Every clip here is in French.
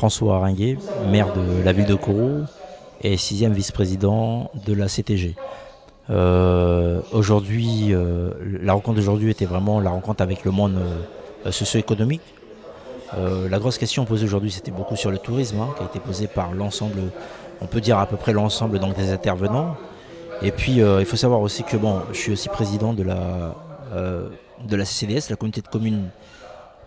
François Aringuet, maire de la ville de Kourou et 6e vice-président de la CTG. Aujourd'hui, la rencontre d'aujourd'hui était vraiment la rencontre avec le monde socio-économique. La grosse question posée aujourd'hui, c'était beaucoup sur le tourisme, qui a été posée par l'ensemble, on peut dire à peu près l'ensemble donc, des intervenants. Et puis, il faut savoir aussi que je suis aussi président de la CCDS, la communauté de communes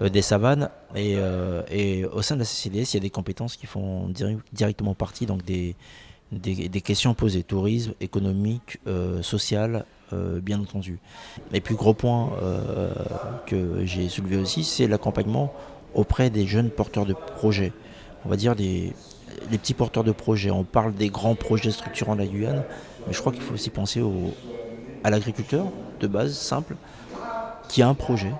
des Savanes. Et au sein de la CCDS, il y a des compétences qui font directement partie donc, des questions posées, tourisme, économique, social, bien entendu. Et puis, gros point que j'ai soulevé aussi, c'est l'accompagnement auprès des jeunes porteurs de projets. On va dire les petits porteurs de projets. On parle des grands projets structurants de la Guyane, mais je crois qu'il faut aussi penser à l'agriculteur de base, simple, qui a un projet,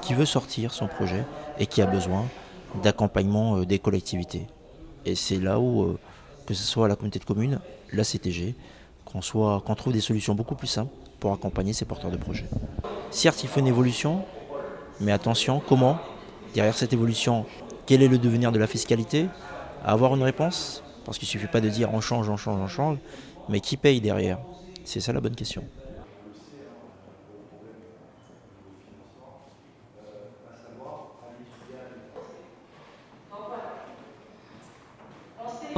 qui veut sortir son projet et qui a besoin d'accompagnement des collectivités. Et c'est là où, que ce soit la communauté de communes, la CTG, qu'on trouve des solutions beaucoup plus simples pour accompagner ces porteurs de projets. Certes, il faut une évolution, mais attention, comment ? Derrière cette évolution, quel est le devenir de la fiscalité ? Avoir une réponse, parce qu'il ne suffit pas de dire on change, mais qui paye derrière ? C'est ça la bonne question.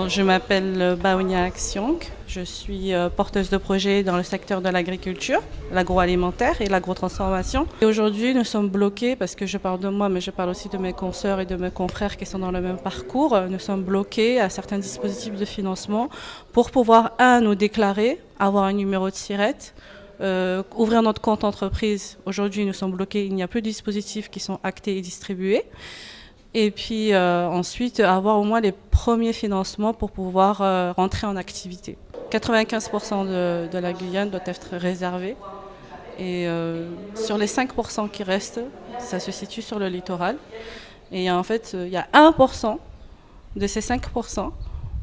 Je m'appelle Baounia Axiong, je suis porteuse de projet dans le secteur de l'agriculture, l'agroalimentaire et l'agrotransformation. Et aujourd'hui, nous sommes bloqués, parce que je parle de moi, mais je parle aussi de mes consoeurs et de mes confrères qui sont dans le même parcours. Nous sommes bloqués à certains dispositifs de financement pour pouvoir, nous déclarer, avoir un numéro de SIRET, ouvrir notre compte entreprise. Aujourd'hui, nous sommes bloqués, il n'y a plus de dispositifs qui sont actés et distribués. Et puis ensuite avoir au moins les premiers financements pour pouvoir rentrer en activité. 95% de la Guyane doit être réservée et sur les 5% qui restent, ça se situe sur le littoral. Et en fait, il y a 1% de ces 5%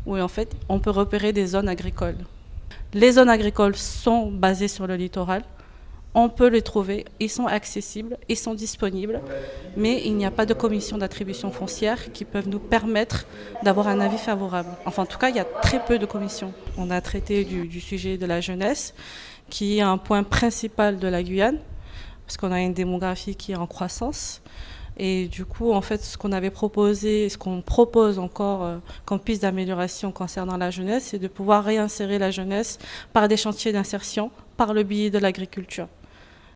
où en fait, on peut repérer des zones agricoles. Les zones agricoles sont basées sur le littoral. On peut les trouver, ils sont accessibles, ils sont disponibles, mais il n'y a pas de commission d'attribution foncière qui peuvent nous permettre d'avoir un avis favorable. Enfin, en tout cas, il y a très peu de commissions. On a traité du sujet de la jeunesse, qui est un point principal de la Guyane, parce qu'on a une démographie qui est en croissance. Et du coup, en fait, ce qu'on avait proposé, ce qu'on propose encore comme piste d'amélioration concernant la jeunesse, c'est de pouvoir réinsérer la jeunesse par des chantiers d'insertion, par le biais de l'agriculture.